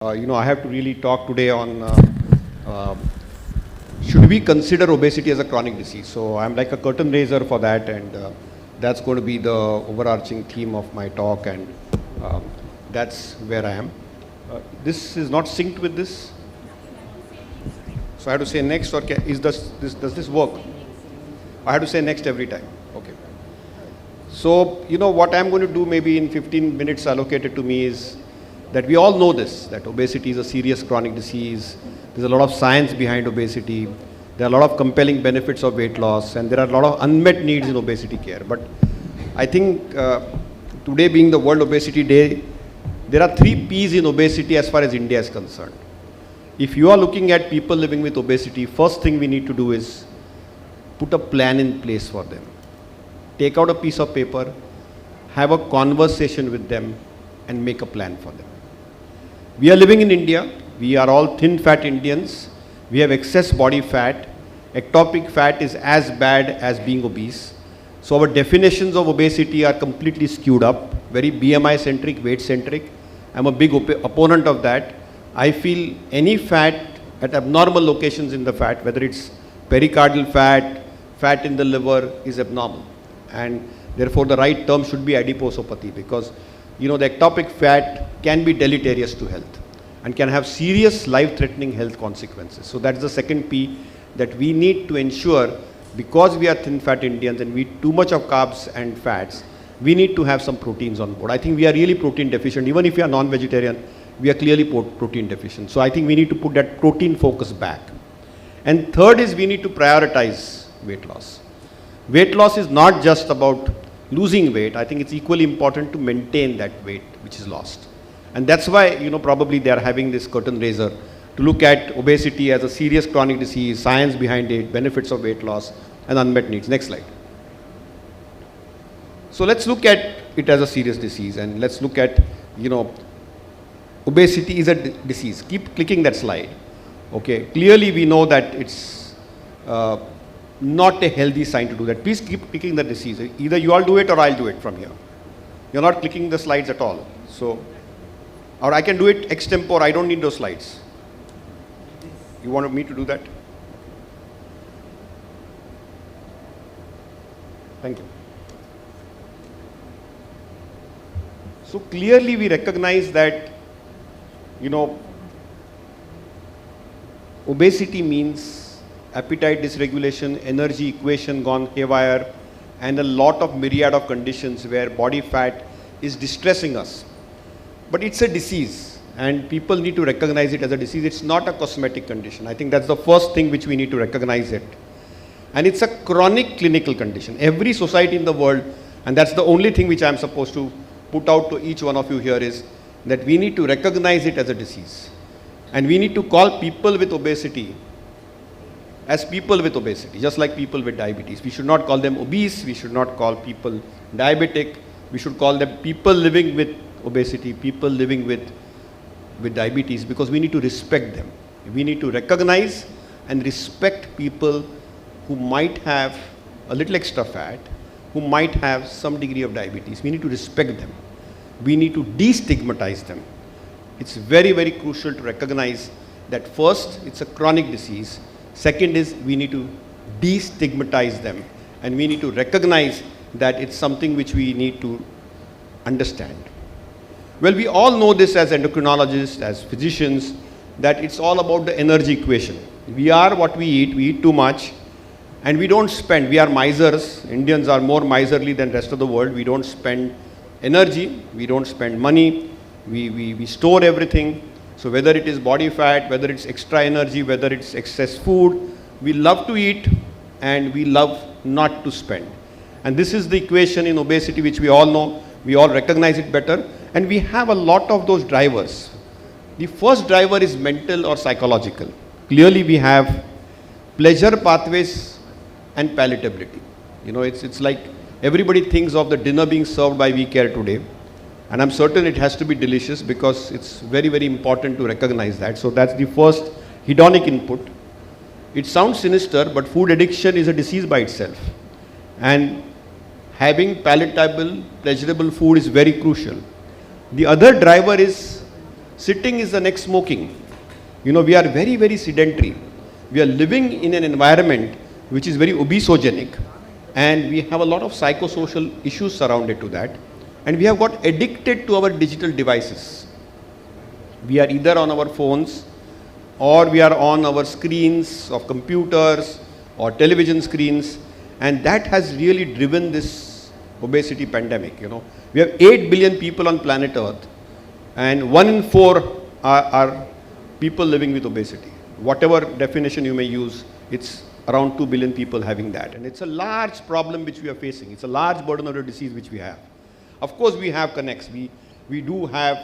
I have to really talk today on uh, should we consider obesity as a chronic disease? So I'm like a curtain raiser for that, and that's going to be the overarching theme of my talk, and um, that's where I am. This is not synced with this, so I have to say next, or does this work? I have to say next every time. Okay. So what I'm going to do maybe in 15 minutes allocated to me is that we all know this, that obesity is a serious chronic disease. There's a lot of science behind obesity. There are a lot of compelling benefits of weight loss, and there are a lot of unmet needs in obesity care. But I think today being the World Obesity Day, there are 3 P's in obesity as far as India is concerned. If you are looking at people living with obesity, first thing we need to do is put a plan in place for them. Take out a piece of paper, have a conversation with them, and make a plan for them. We are living in India. We are all thin fat Indians. We have excess body fat. Ectopic fat is as bad as being obese. So our definitions of obesity are completely skewed up, very BMI centric, weight centric. I'm a big opponent of that. I feel any fat at abnormal locations in the fat, whether it's pericardial fat, fat in the liver, is abnormal. And therefore the right term should be adiposopathy, because the ectopic fat can be deleterious to health and can have serious life-threatening health consequences. So that's the second P, that we need to ensure, because we are thin fat Indians and we eat too much of carbs and fats, we need to have some proteins on board. I think we are really protein deficient. Even if we are non-vegetarian, we are clearly protein deficient. So I think we need to put that protein focus back. And third is we need to prioritize weight loss. Weight loss is not just about losing weight. I think it's equally important to maintain that weight which is lost. And that's why, probably they are having this curtain raiser to look at obesity as a serious chronic disease, science behind it, benefits of weight loss, and unmet needs. Next slide. So let's look at it as a serious disease, and let's look at, obesity is a disease. Keep clicking that slide. Okay. Clearly we know that it's not a healthy sign to do that. Please keep clicking the disease. Either you all do it or I'll do it from here. You're not clicking the slides at all. So, or I can do it extempore. I don't need those slides. You want me to do that? Thank you. So clearly we recognize that, obesity means appetite dysregulation, energy equation gone haywire, and a lot of myriad of conditions where body fat is distressing us. But it's a disease, and people need to recognize it as a disease. It's not a cosmetic condition. I think that's the first thing which we need to recognize it. And it's a chronic clinical condition. Every society in the world, and that's the only thing which I'm supposed to put out to each one of you here, is that we need to recognize it as a disease. And we need to call people with obesity as people with obesity, just like people with diabetes. We should not call them obese. We should not call people diabetic. We should call them people living with obesity, people living with diabetes, because we need to respect them. We need to recognize and respect people who might have a little extra fat, who might have some degree of diabetes. We need to respect them. We need to destigmatize them. It's very, very crucial to recognize that first, it's a chronic disease. Second is we need to destigmatize them, and we need to recognize that it's something which we need to understand. Well, we all know this as endocrinologists, as physicians, that it's all about the energy equation. We are what we eat too much, and we don't spend. We are misers. Indians are more miserly than the rest of the world. We don't spend energy, we don't spend money, we store everything. So whether it is body fat, whether it's extra energy, whether it's excess food, we love to eat and we love not to spend. And this is the equation in obesity which we all know, we all recognize it better, and we have a lot of those drivers. The first driver is mental or psychological. Clearly we have pleasure pathways and palatability. It's like everybody thinks of the dinner being served by We Care today. And I'm certain it has to be delicious, because it's very, very important to recognize that. So that's the first hedonic input. It sounds sinister, but food addiction is a disease by itself. And having palatable, pleasurable food is very crucial. The other driver is sitting is the next smoking. We are very, very sedentary. We are living in an environment which is very obesogenic, and we have a lot of psychosocial issues surrounded to that, and we have got addicted to our digital devices. We are either on our phones or we are on our screens of computers or television screens, and that has really driven this obesity pandemic. We have 8 billion people on planet Earth, and 1 in 4 are people living with obesity. Whatever definition you may use, it's around 2 billion people having that, and it's a large problem which we are facing. It's a large burden of the disease which we have. Of course, we have connects. We do have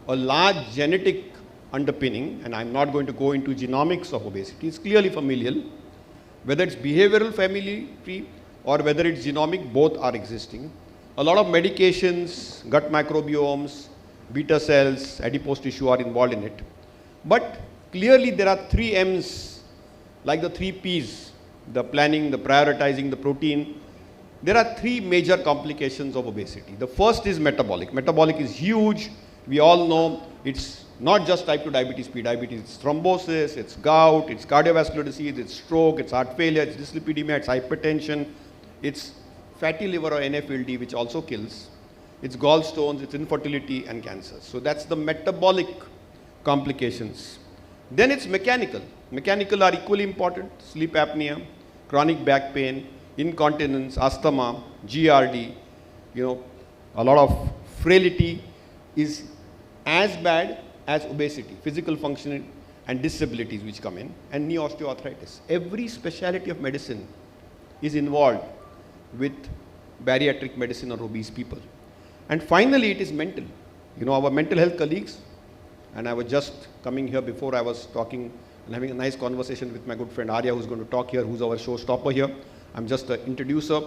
a large genetic underpinning, and I'm not going to go into genomics of obesity. It's clearly familial. Whether it's behavioral family tree or whether it's genomic, both are existing. A lot of medications, gut microbiomes, beta cells, adipose tissue are involved in it. But clearly there are 3 M's, like the 3 P's, the planning, the prioritizing, the protein. There are 3 major complications of obesity. The first is metabolic. Metabolic is huge. We all know it's not just type 2 diabetes, prediabetes, it's thrombosis, it's gout, it's cardiovascular disease, it's stroke, it's heart failure, it's dyslipidemia, it's hypertension, it's fatty liver or NFLD, which also kills, it's gallstones, it's infertility and cancer. So that's the metabolic complications. Then it's mechanical. Mechanical are equally important: sleep apnea, chronic back pain, incontinence, asthma, GRD, a lot of frailty is as bad as obesity, physical functioning and disabilities which come in, and knee osteoarthritis. Every specialty of medicine is involved with bariatric medicine or obese people. And finally, it is mental. Our mental health colleagues, and I was just coming here before I was talking and having a nice conversation with my good friend Arya, who's going to talk here, who's our showstopper here. I'm just an introducer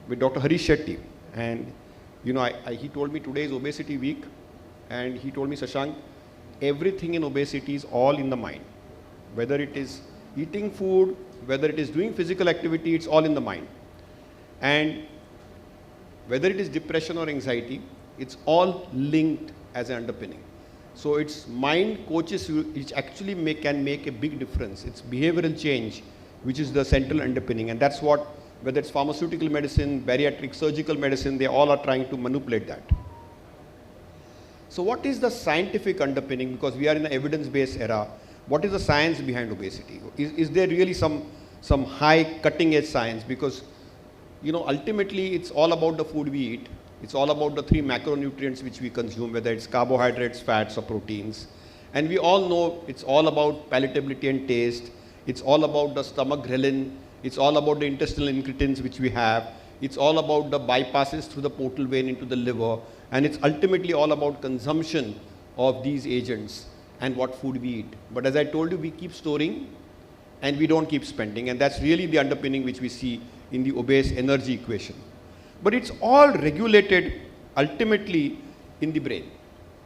with Dr. Harish Shetty. And, he told me today is obesity week, and he told me, Shashank, everything in obesity is all in the mind. Whether it is eating food, whether it is doing physical activity, it's all in the mind. And whether it is depression or anxiety, it's all linked as an underpinning. So it's mind coaches which actually can make a big difference. It's behavioral change which is the central underpinning, and that's what, whether it's pharmaceutical medicine, bariatric, surgical medicine, they all are trying to manipulate that. So what is the scientific underpinning? Because we are in an evidence-based era. What is the science behind obesity? Is there really some high cutting-edge science? Because ultimately it's all about the food we eat. It's all about the 3 macronutrients which we consume, whether it's carbohydrates, fats or proteins. And we all know it's all about palatability and taste. It's all about the stomach ghrelin. It's all about the intestinal incretins which we have. It's all about the bypasses through the portal vein into the liver. And it's ultimately all about consumption of these agents and what food we eat. But as I told you, we keep storing and we don't keep spending. And that's really the underpinning which we see in the obese energy equation. But it's all regulated ultimately in the brain,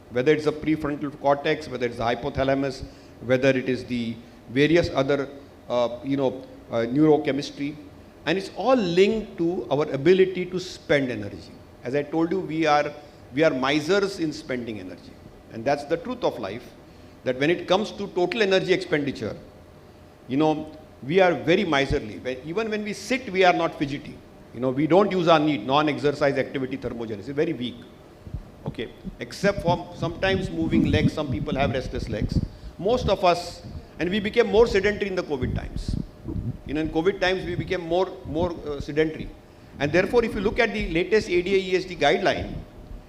whether it's the prefrontal cortex, whether it's the hypothalamus, whether it is the various other, neurochemistry. And it's all linked to our ability to spend energy. As I told you, we are misers in spending energy. And that's the truth of life, that when it comes to total energy expenditure, we are very miserly. Even when we sit, we are not fidgety. We don't use our need, non-exercise activity thermogenesis, very weak. Okay, except for sometimes moving legs, some people have restless legs. Most of us, and we became more sedentary in the COVID times. In COVID times, we became more sedentary. And therefore, if you look at the latest ADA-ESD guideline,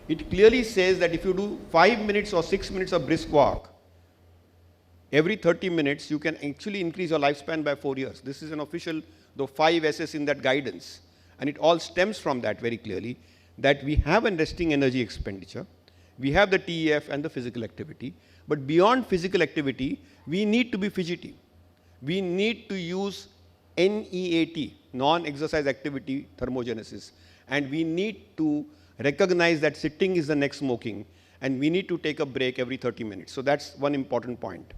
it clearly says that if you do 5 minutes or 6 minutes of brisk walk, every 30 minutes, you can actually increase your lifespan by 4 years. This is an official, the 5 S's in that guidance. And it all stems from that very clearly, that we have a resting energy expenditure, we have the TEF and the physical activity, but beyond physical activity, we need to be fidgety. We need to use NEAT, non-exercise activity thermogenesis, and we need to recognize that sitting is the next smoking, and we need to take a break every 30 minutes. So that's one important point.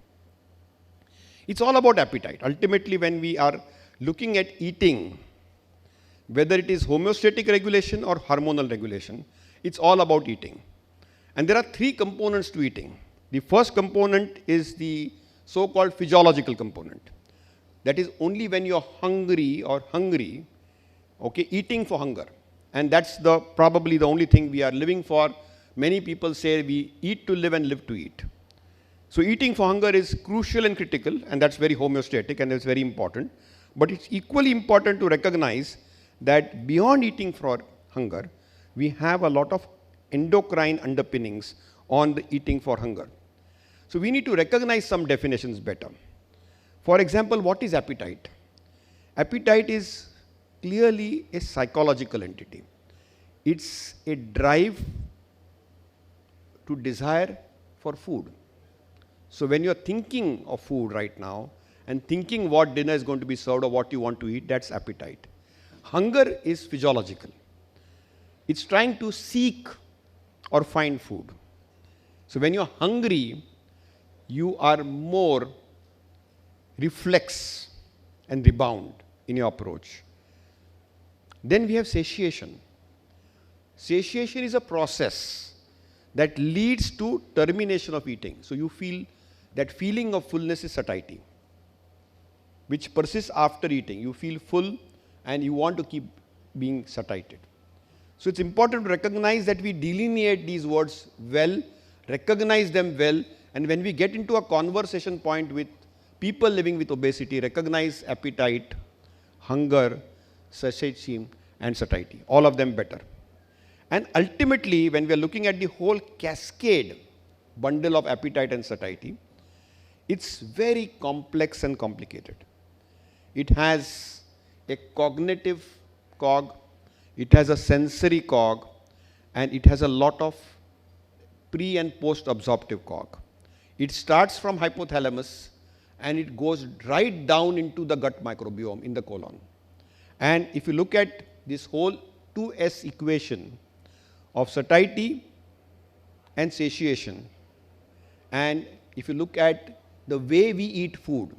It's all about appetite. Ultimately, when we are looking at eating, whether it is homeostatic regulation or hormonal regulation, it's all about eating. And there are 3 components to eating. The first component is the so-called physiological component. That is only when you're hungry or hungry, okay, eating for hunger. And that's probably the only thing we are living for. Many people say we eat to live and live to eat. So eating for hunger is crucial and critical, and that's very homeostatic and it's very important. But it's equally important to recognize that beyond eating for hunger, we have a lot of endocrine underpinnings on the eating for hunger. So we need to recognize some definitions better. For example, what is appetite? Appetite is clearly a psychological entity. It's a drive to desire for food. So when you're thinking of food right now and thinking what dinner is going to be served or what you want to eat, that's appetite. Hunger is physiological. It's trying to seek or find food. So when you're hungry, you are more reflex and rebound in your approach. Then we have satiation. Satiation is a process that leads to termination of eating. So you feel that feeling of fullness is satiety, which persists after eating. You feel full and you want to keep being satiated. So it's important to recognize that we delineate these words well, recognize them well, and when we get into a conversation point with people living with obesity, recognize appetite, hunger, satiety, and satiety, all of them better. And ultimately, when we are looking at the whole cascade bundle of appetite and satiety, it's very complex and complicated. It has a cognitive cog, it has a sensory cog, and it has a lot of pre and post absorptive cog. It starts from hypothalamus and it goes right down into the gut microbiome in the colon. And if you look at this whole 2S equation of satiety and satiation, and if you look at the way we eat food,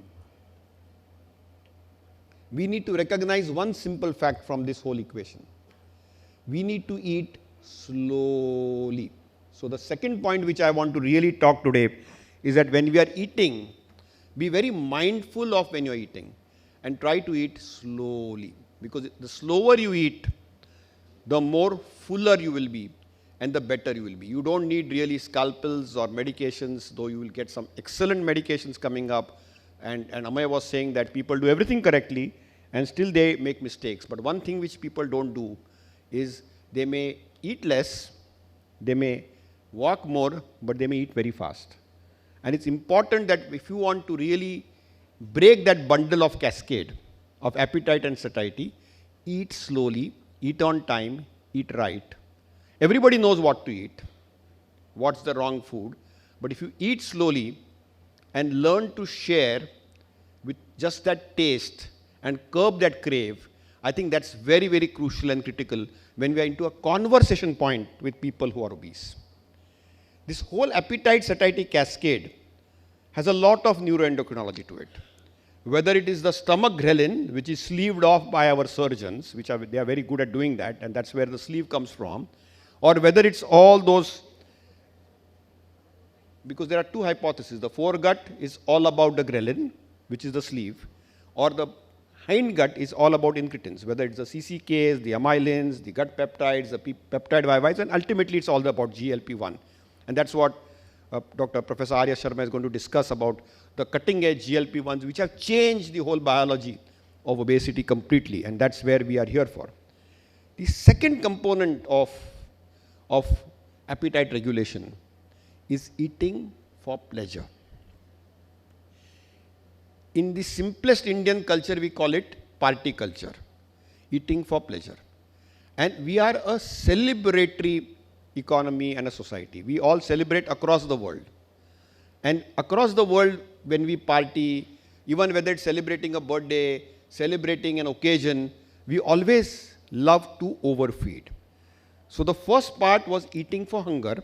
we need to recognize one simple fact from this whole equation. We need to eat slowly. So the second point which I want to really talk today is that when we are eating, be very mindful of when you're eating and try to eat slowly. Because the slower you eat, the more fuller you will be and the better you will be. You don't need really scalpels or medications, though you will get some excellent medications coming up. And Amaya was saying that people do everything correctly and still they make mistakes. But one thing which people don't do is they may eat less, they may walk more, but they may eat very fast. And it's important that if you want to really break that bundle of cascade of appetite and satiety, eat slowly, eat on time, eat right. Everybody knows what to eat, what's the wrong food, but if you eat slowly and learn to share with just that taste and curb that crave, I think that's very, very crucial and critical when we are into a conversation point with people who are obese. This whole appetite satiety cascade has a lot of neuroendocrinology to it. Whether it is the stomach ghrelin, which is sleeved off by our surgeons, they are very good at doing that, and that's where the sleeve comes from, or whether it's all those, because there are two hypotheses. The foregut is all about the ghrelin, which is the sleeve, or the hindgut is all about incretins, whether it's the CCKs, the amylins, the gut peptides, the peptide YYs, and ultimately it's all about GLP-1. And that's what Professor Arya Sharma is going to discuss about the cutting-edge GLP-1s, which have changed the whole biology of obesity completely, and that's where we are here for. The second component of appetite regulation is eating for pleasure. In the simplest Indian culture, we call it party culture, eating for pleasure. And we are a celebratory economy and a society. We all celebrate across the world. And across the world, when we party, even whether it's celebrating a birthday, celebrating an occasion, we always love to overfeed. So the first part was eating for hunger,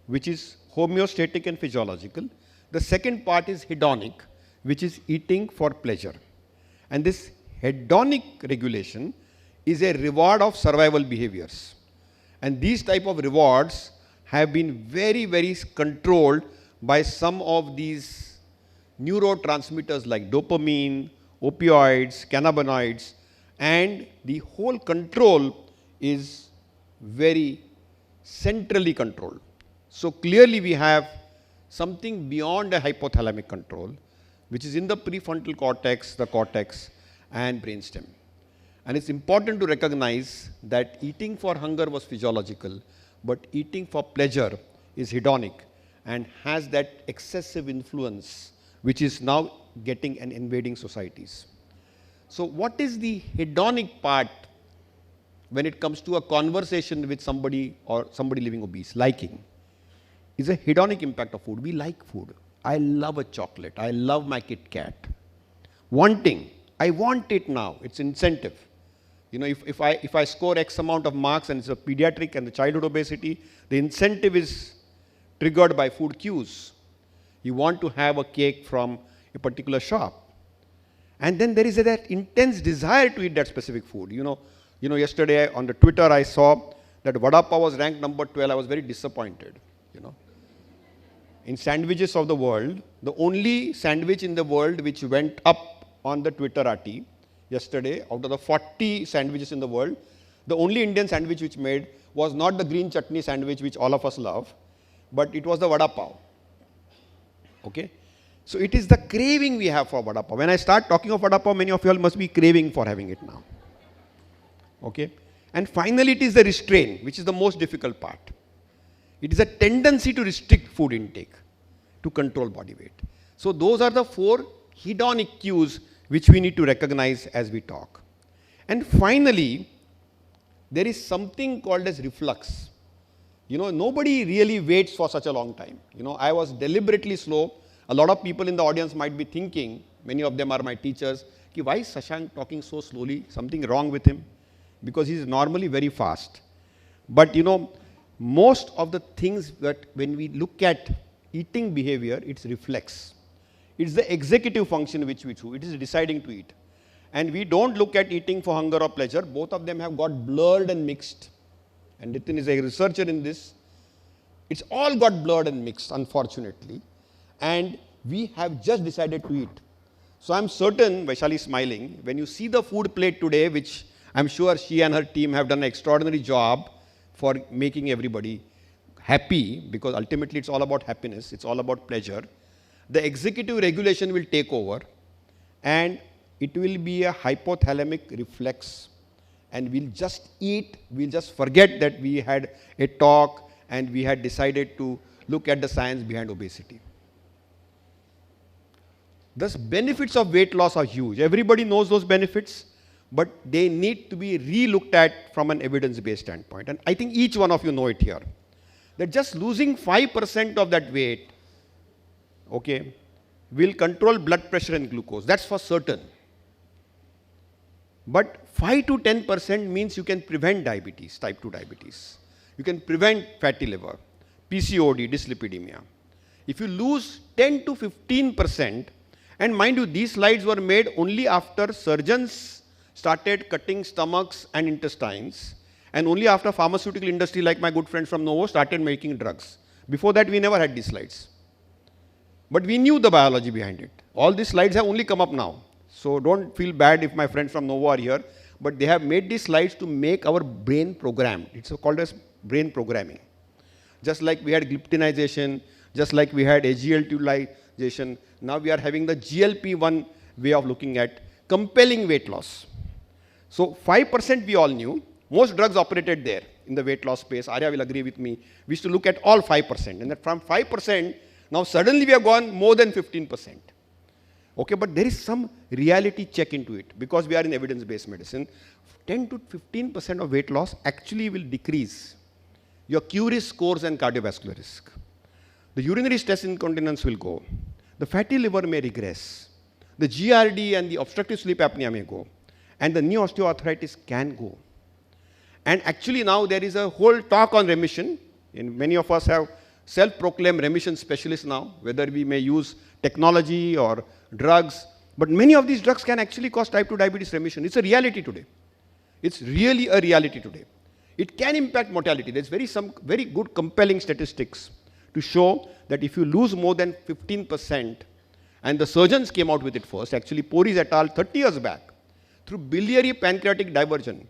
which is homeostatic and physiological. The second part is hedonic, which is eating for pleasure. And this hedonic regulation is a reward of survival behaviors. And these type of rewards have been very, very controlled by some of these neurotransmitters like dopamine, opioids, cannabinoids, and the whole control is very centrally controlled. So clearly we have something beyond a hypothalamic control, which is in the prefrontal cortex, the cortex, and brainstem. And it's important to recognize that eating for hunger was physiological, but eating for pleasure is hedonic and has that excessive influence, which is now getting and invading societies. So what is the hedonic part when it comes to a conversation with somebody or somebody living obese? Liking is a hedonic impact of food. We like food. I love a chocolate. I love my Kit Kat. Wanting, I want it now. It's incentive. You know, if I score X amount of marks and it's a pediatric and the childhood obesity, the incentive is triggered by food cues. You want to have a cake from a particular shop. And then there is that intense desire to eat that specific food. You know, yesterday on the Twitter I saw that vada pav was ranked number 12. I was very disappointed, you know. In sandwiches of the world, the only sandwich in the world which went up on the Twitterati yesterday, out of the 40 sandwiches in the world, the only Indian sandwich which made was not the green chutney sandwich which all of us love, but it was the vada pav. Okay? So it is the craving we have for vada pav. When I start talking of vada pav, many of you all must be craving for having it now. Okay? And finally, it is the restraint, which is the most difficult part. It is a tendency to restrict food intake to control body weight. So those are the 4 hedonic cues which we need to recognize as we talk. And finally, there is something called as reflux. You know, nobody really waits for such a long time. You know, I was deliberately slow. A lot of people in the audience might be thinking, many of them are my teachers, why is Shashank talking so slowly? Something wrong with him? Because he is normally very fast. But you know, most of the things that when we look at eating behavior, it's reflex. It's the executive function which we do. It is deciding to eat. And we don't look at eating for hunger or pleasure. Both of them have got blurred and mixed. And Nitin is a researcher in this. It's all got blurred and mixed, unfortunately. And we have just decided to eat. So I'm certain, Vaishali is smiling, when you see the food plate today, which I'm sure she and her team have done an extraordinary job for making everybody happy, because ultimately it's all about happiness, it's all about pleasure. The executive regulation will take over and it will be a hypothalamic reflex, and we'll just eat, we'll just forget that we had a talk and we had decided to look at the science behind obesity. Thus, benefits of weight loss are huge. Everybody knows those benefits, but they need to be re-looked at from an evidence-based standpoint. And I think each one of you know it here, that just losing 5% of that weight, okay, will control blood pressure and glucose. That's for certain. But 5 to 10% means you can prevent diabetes, type 2 diabetes. You can prevent fatty liver, PCOD, dyslipidemia. If you lose 10 to 15%, and mind you, these slides were made only after surgeons started cutting stomachs and intestines, and only after pharmaceutical industry like my good friends from Novo started making drugs. Before that, we never had these slides. But we knew the biology behind it. All these slides have only come up now. So don't feel bad if my friends from Novo are here, but they have made these slides to make our brain programmed. It's called as brain programming. Just like we had gliptinization, just like we had AGL2ization, now we are having the GLP-1 way of looking at compelling weight loss. So 5% we all knew. Most drugs operated there in the weight loss space. Arya will agree with me. We used to look at all 5%. And that from 5%, now suddenly we have gone more than 15%. Okay, but there is some reality check into it, because we are in evidence-based medicine. 10 to 15% of weight loss actually will decrease your Curis scores and cardiovascular risk. The urinary stress incontinence will go. The fatty liver may regress. The GRD and the obstructive sleep apnea may go. And the knee osteoarthritis can go. And actually now there is a whole talk on remission. And many of us have self-proclaimed remission specialists now, whether we may use technology or drugs. But many of these drugs can actually cause type 2 diabetes remission. It's a reality today. It's really a reality today. It can impact mortality. There's some very good compelling statistics to show that if you lose more than 15%, and the surgeons came out with it first, actually Poris et al. 30 years back, through biliary pancreatic diversion,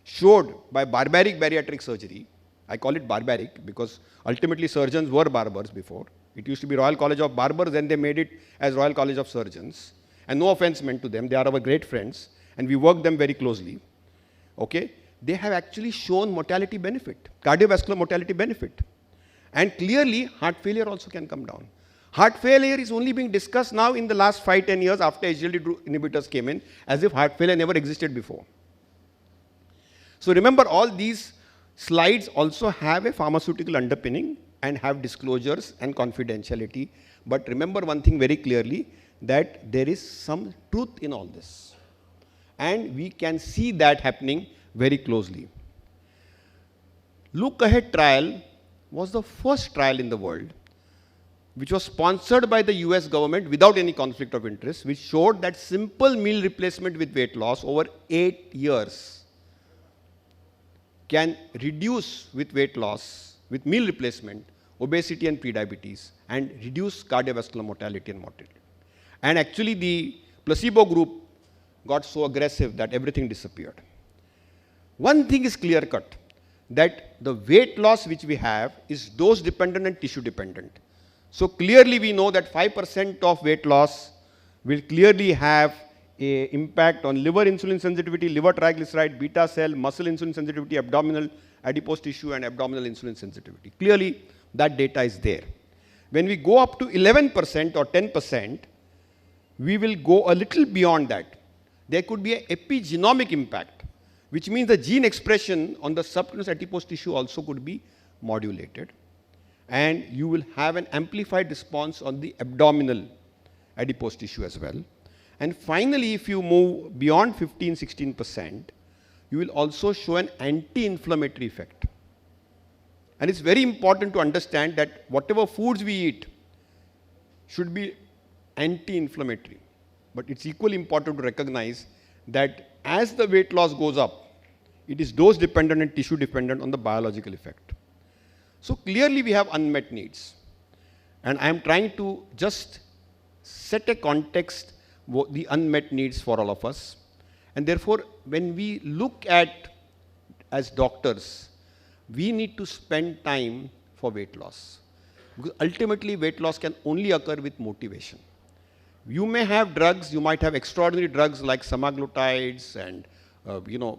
showed by barbaric bariatric surgery, I call it barbaric because ultimately surgeons were barbers before. It used to be Royal College of Barbers, then they made it as Royal College of Surgeons. And no offense meant to them, they are our great friends, and we work them very closely. Okay? They have actually shown mortality benefit, cardiovascular mortality benefit. And clearly, heart failure also can come down. Heart failure is only being discussed now in the last 5-10 years after SGLT2 inhibitors came in, as if heart failure never existed before. So remember, all these slides also have a pharmaceutical underpinning and have disclosures and confidentiality. But remember one thing very clearly, that there is some truth in all this. And we can see that happening very closely. Look Ahead trial was the first trial in the world which was sponsored by the US government without any conflict of interest, which showed that simple meal replacement with weight loss over 8 years can reduce with weight loss, with meal replacement, obesity and prediabetes, and reduce cardiovascular mortality and mortality. And actually the placebo group got so aggressive that everything disappeared. One thing is clear cut, that the weight loss which we have is dose dependent and tissue dependent. So clearly we know that 5% of weight loss will clearly have an impact on liver insulin sensitivity, liver triglyceride, beta cell, muscle insulin sensitivity, abdominal adipose tissue and abdominal insulin sensitivity. Clearly that data is there. When we go up to 11% or 10%, we will go a little beyond that. There could be an epigenomic impact, which means the gene expression on the subcutaneous adipose tissue also could be modulated. And you will have an amplified response on the abdominal adipose tissue as well. And finally, if you move beyond 15-16%, you will also show an anti-inflammatory effect. And it's very important to understand that whatever foods we eat should be anti-inflammatory. But it's equally important to recognize that as the weight loss goes up, it is dose dependent and tissue dependent on the biological effect. So clearly we have unmet needs. And I am trying to just set a context, the unmet needs for all of us. And therefore, when we look at, as doctors, we need to spend time for weight loss. Because ultimately, weight loss can only occur with motivation. You may have drugs, you might have extraordinary drugs like semaglutides and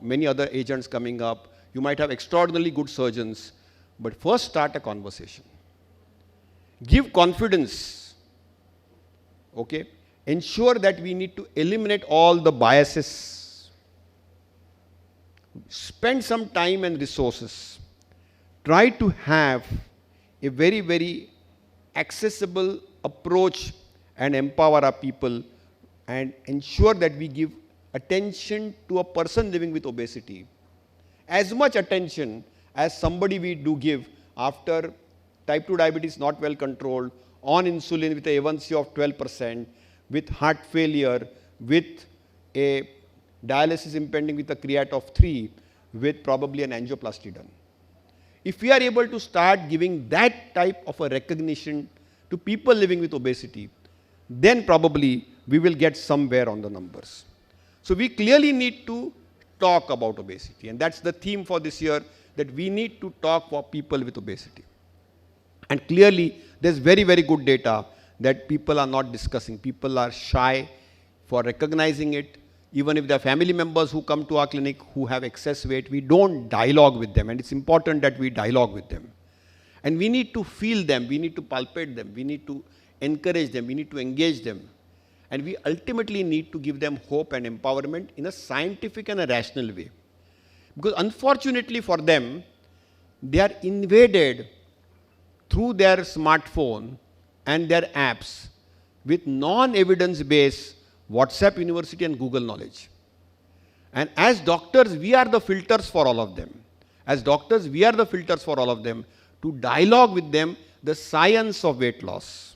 many other agents coming up. You might have extraordinarily good surgeons. But first start a conversation. Give confidence. Okay? Ensure that we need to eliminate all the biases. Spend some time and resources. Try to have a very, very accessible approach and empower our people and ensure that we give attention to a person living with obesity. As much attention as somebody we do give after type 2 diabetes not well controlled, on insulin with a A1C of 12%, with heart failure, with a dialysis impending with a creat of 3, with probably an angioplasty done. If we are able to start giving that type of a recognition to people living with obesity, then probably we will get somewhere on the numbers. So we clearly need to talk about obesity, and that's the theme for this year, that we need to talk for people with obesity. And clearly, there's very, very good data that people are not discussing. People are shy for recognizing it. Even if there are family members who come to our clinic who have excess weight, we don't dialogue with them, and it's important that we dialogue with them. And we need to feel them, we need to palpate them, we need to encourage them, we need to engage them. And we ultimately need to give them hope and empowerment in a scientific and a rational way. Because unfortunately for them, they are invaded through their smartphone and their apps with non-evidence-based WhatsApp University and Google knowledge. And as doctors, we are the filters for all of them. As doctors, we are the filters for all of them to dialogue with them the science of weight loss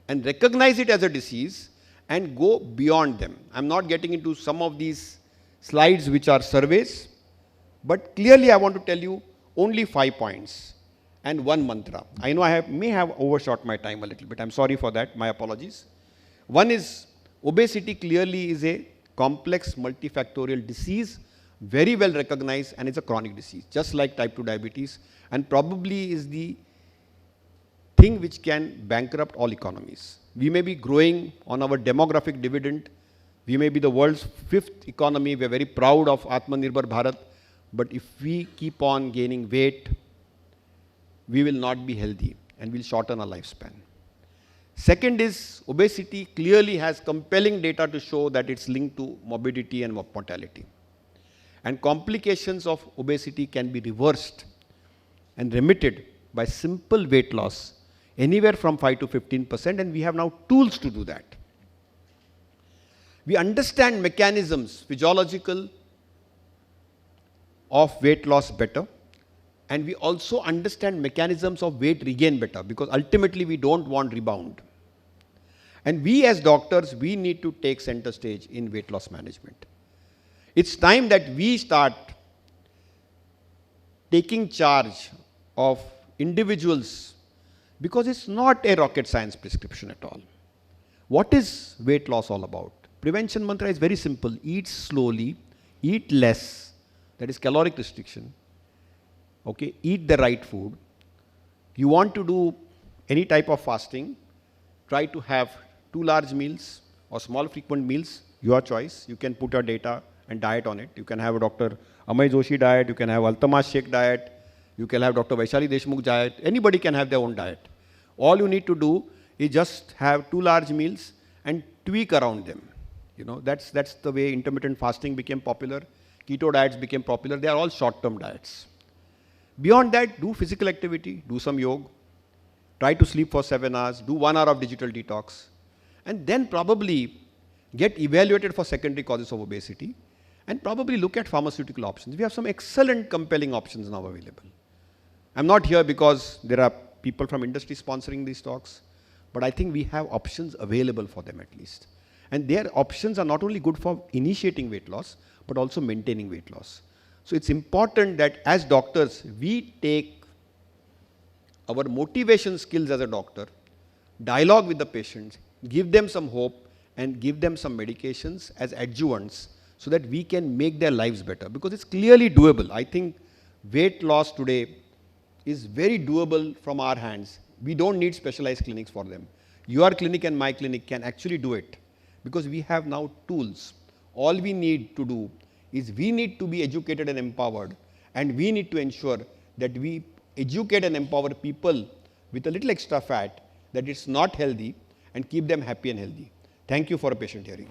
and recognize it as a disease and go beyond them. I'm not getting into some of these slides which are surveys, but clearly I want to tell you only 5 points. and one mantra. I know may have overshot my time a little bit. I'm sorry for that. My apologies. One is obesity clearly is a complex multifactorial disease, very well recognized, and it's a chronic disease, just like type 2 diabetes, and probably is the thing which can bankrupt all economies. We may be growing on our demographic dividend. We may be the world's 5th economy. We are very proud of Atmanirbhar Bharat. But if we keep on gaining weight, we will not be healthy and will shorten our lifespan. Second is obesity clearly has compelling data to show that it's linked to morbidity and mortality. And complications of obesity can be reversed and remitted by simple weight loss, anywhere from 5 to 15%, and we have now tools to do that. We understand mechanisms, physiological, of weight loss better, and we also understand mechanisms of weight regain better, because ultimately we don't want rebound. And we as doctors, we need to take center stage in weight loss management. It's time that we start taking charge of individuals, because it's not a rocket science prescription at all. What is weight loss all about? Prevention mantra is very simple. Eat slowly, eat less, that is caloric restriction. Okay, eat the right food. You want to do any type of fasting, try to have 2 large meals or small frequent meals, your choice. You can put your data and diet on it. You can have a Dr. Amay Joshi diet, you can have Altamash Sheikh diet, you can have Dr. Vaishali Deshmukh diet. Anybody can have their own diet. All you need to do is just have 2 large meals and tweak around them. You know, that's the way intermittent fasting became popular. Keto diets became popular. They are all short-term diets. Beyond that, do physical activity, do some yoga, try to sleep for 7 hours, do 1 hour of digital detox, and then probably get evaluated for secondary causes of obesity and probably look at pharmaceutical options. We have some excellent, compelling options now available. I'm not here because there are people from industry sponsoring these talks, but I think we have options available for them at least. And their options are not only good for initiating weight loss, but also maintaining weight loss. So it's important that as doctors, we take our motivation skills as a doctor, dialogue with the patients, give them some hope, and give them some medications as adjuvants so that we can make their lives better. Because it's clearly doable. I think weight loss today is very doable from our hands. We don't need specialized clinics for them. Your clinic and my clinic can actually do it because we have now tools. All we need to do is we need to be educated and empowered, and we need to ensure that we educate and empower people with a little extra fat, that it's not healthy, and keep them happy and healthy. Thank you for a patient hearing.